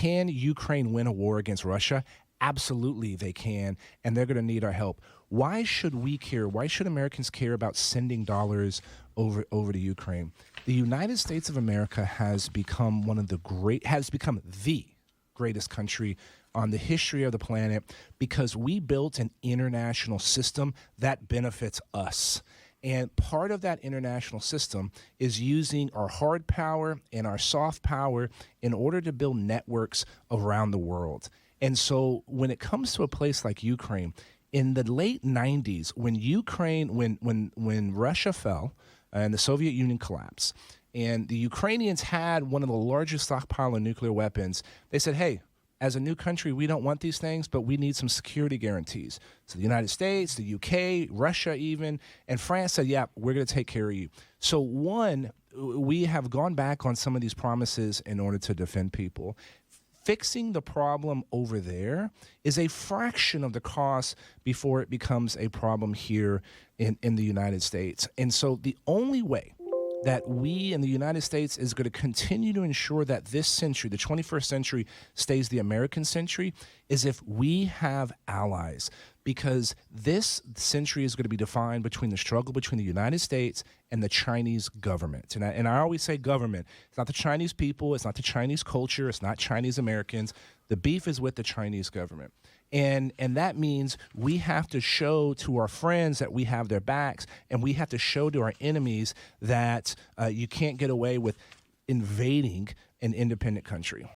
Can Ukraine win a war against Russia? Absolutely they can, and they're going to need our help. Why should we care? Why should Americans care about sending dollars over to Ukraine? The United States of America has become the greatest country on the history of the planet because we built an international system that benefits us. And part of that international system is using our hard power and our soft power in order to build networks around the world. And so when it comes to a place like Ukraine, in the late 90s, when Russia fell and the Soviet Union collapsed, and the Ukrainians had one of the largest stockpile of nuclear weapons, they said, hey, as a new country, we don't want these things, but we need some security guarantees. So the United States, the UK, Russia even, and France said, yeah, we're going to take care of you. So one, we have gone back on some of these promises in order to defend people. Fixing the problem over there is a fraction of the cost before it becomes a problem here in the United States. And so the only way that we in the United States is going to continue to ensure that this century, the 21st century, stays the American century is if we have allies, because this century is going to be defined between the struggle between the United States and the Chinese government. And I always say government. It's not the Chinese people. It's not the Chinese culture. It's not Chinese Americans. The beef is with the Chinese government. And that means we have to show to our friends that we have their backs, and we have to show to our enemies that you can't get away with invading an independent country.